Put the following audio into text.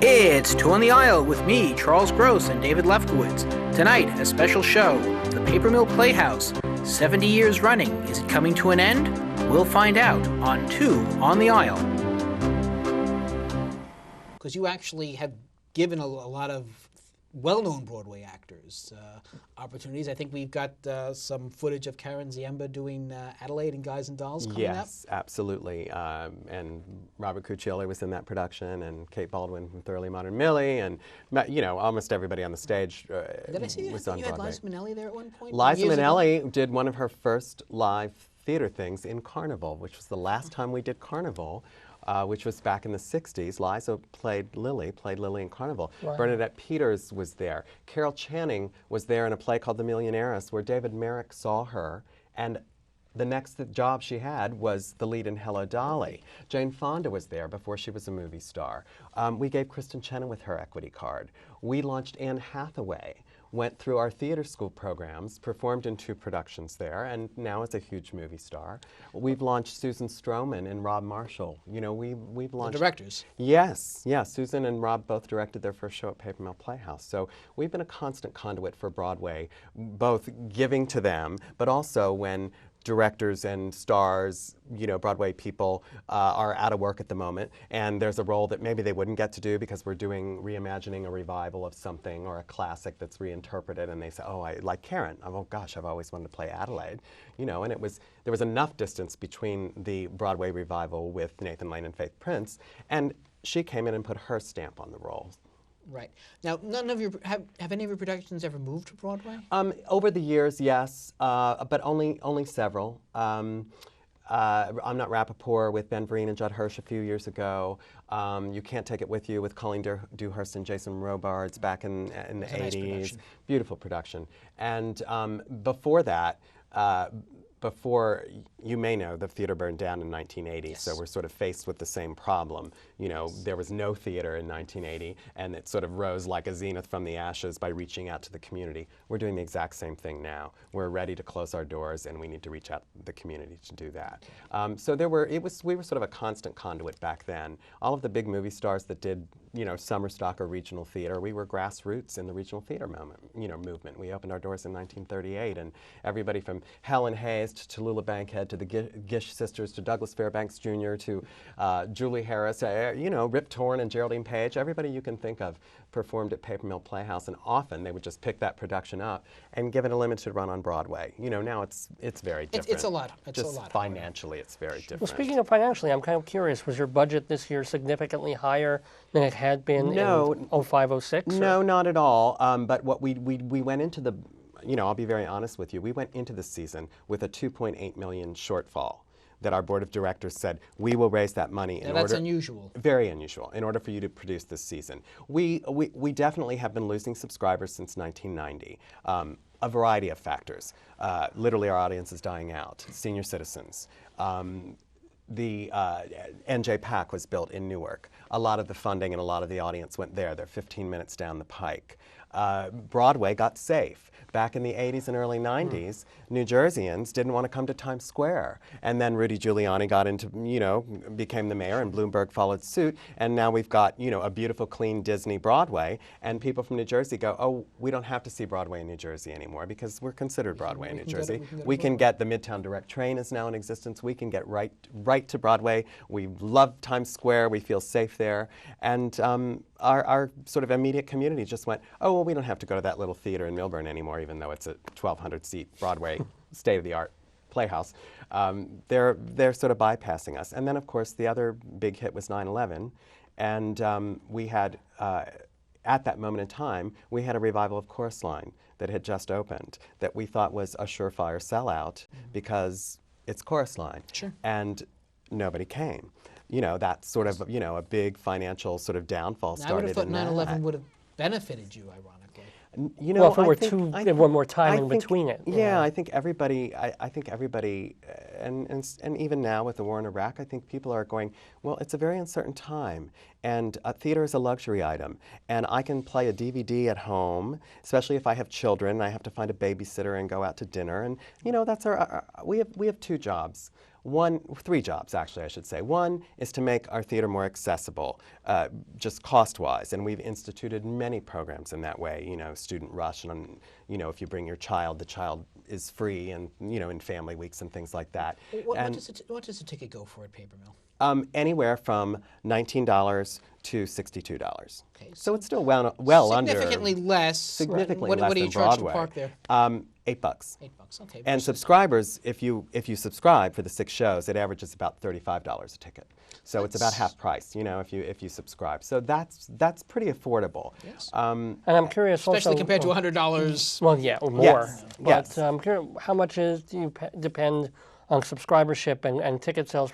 It's Two on the Aisle with me, Charles Gross, and David Lefcowitz. Tonight, a special show, the Paper Mill Playhouse. 70 years running. Is it coming to an end? We'll find out on Two on the Aisle. Because you actually have given a lot of well-known Broadway actors opportunities. I think we've got some footage of Karen Ziemba doing Adelaide and Guys and Dolls coming up. Yes, absolutely. And Robert Cuccioli was in that production, and Kate Baldwin from Thoroughly Modern Millie, and almost everybody on the stage Did I see was that on you had Broadway. Liza Minnelli there at one point? Liza years ago? Minnelli did one of her first live theater things in Carnival, which was the last time we did Carnival. Which was back in the 60s. Liza played Lily in Carnival. Wow. Bernadette Peters was there. Carol Channing was there in a play called The Millionairess, where David Merrick saw her, and the next job she had was the lead in Hello, Dolly. Jane Fonda was there before she was a movie star. We gave Kristen Chenoweth her equity card. We launched Anne Hathaway, went through our theater school programs, performed in 2 productions there, and now is a huge movie star. We've launched Susan Stroman and Rob Marshall. You know, we've launched... The directors. Yes, Susan and Rob both directed their first show at Paper Mill Playhouse. So we've been a constant conduit for Broadway, both giving to them, but also when directors and stars, Broadway people are out of work at the moment, and there's a role that maybe they wouldn't get to do because we're reimagining a revival of something or a classic that's reinterpreted, and they say, oh, I like Karen. Oh gosh, I've always wanted to play Adelaide. And there was enough distance between the Broadway revival with Nathan Lane and Faith Prince, and she came in and put her stamp on the role. Right. Now, none of your have any of your productions ever moved to Broadway? Over the years, yes, but only several. I'm Not Rappaport with Ben Vereen and Judd Hirsch a few years ago. You Can't Take It With You with Colleen Dewhurst and Jason Robards back in the 80s. Nice production. Beautiful production. And before that, before, you may know, the theater burned down in 1980, yes. So we're sort of faced with the same problem. There was no theater in 1980, and it sort of rose like a zenith from the ashes by reaching out to the community. We're doing the exact same thing now. We're ready to close our doors, and we need to reach out to the community to do that. So we were sort of a constant conduit back then. All of the big movie stars that did, summer stock or regional theater, we were grassroots in the regional theater movement. We opened our doors in 1938, and everybody from Helen Hayes to Tallulah Bankhead to the Gish sisters to Douglas Fairbanks Jr. to Julie Harris, Rip Torn and Geraldine Page, everybody you can think of performed at Paper Mill Playhouse, and often they would just pick that production up and give it a limited run on Broadway. Now it's very different. It's a lot. Financially, it's very different. Well, speaking of financially, I'm kind of curious, was your budget this year significantly higher than it had been in 05, 06? No, not at all. But what we went into the, I'll be very honest with you, we went into the season with a $2.8 million shortfall that our board of directors said, we will raise that money in order. That's unusual. Very unusual, in order for you to produce this season. We definitely have been losing subscribers since 1990. A variety of factors. Literally, our audience is dying out. Senior citizens. The NJ PAC was built in Newark. A lot of the funding and a lot of the audience went there. They're 15 minutes down the pike. Broadway got safe. Back in the 80s and early 90s, New Jerseyans didn't want to come to Times Square. And then Rudy Giuliani got into, became the mayor, and Bloomberg followed suit. And now we've got, a beautiful, clean Disney Broadway. And people from New Jersey go, oh, we don't have to see Broadway in New Jersey anymore because we're considered Broadway in New Jersey. We can get the Midtown Direct train is now in existence. We can get right to Broadway. We love Times Square. We feel safe there. And our sort of immediate community just went, oh, well, we don't have to go to that little theater in Milburn anymore, even though it's a 1,200-seat Broadway state-of-the-art playhouse. They're sort of bypassing us. And then, of course, the other big hit was 9/11. And we had, at that moment in time, we had a revival of Chorus Line that had just opened that we thought was a surefire sellout because it's Chorus Line. Sure. And nobody came. That sort of, a big financial sort of downfall started. I would have thought 9/11 would have benefited you, ironically. Well, if it were one more time in between it. Yeah, I think everybody, and even now with the war in Iraq, I think people are going, well, it's a very uncertain time, and theater is a luxury item, and I can play a DVD at home, especially if I have children, I have to find a babysitter and go out to dinner, and that's we have 2 jobs. three jobs actually, I should say. One is to make our theater more accessible, just cost-wise, and we've instituted many programs in that way. You know, Student Rush, and if you bring your child, the child is free, and in family weeks and things like that. What does a ticket go for at Paper Mill? Anywhere from $19 to $62. Okay, so it's still well under. Significantly less. Significantly what less do you than charge Broadway. to park there? $8. $8. Okay. And subscribers, if you subscribe for the 6 shows, it averages about $35 a ticket. So it's about half price, if you subscribe. So that's pretty affordable. Yes. And I'm curious Especially also, compared to $100. Well, yeah, or more. Yes, But yes. I'm curious, how much do you depend on subscribership and ticket sales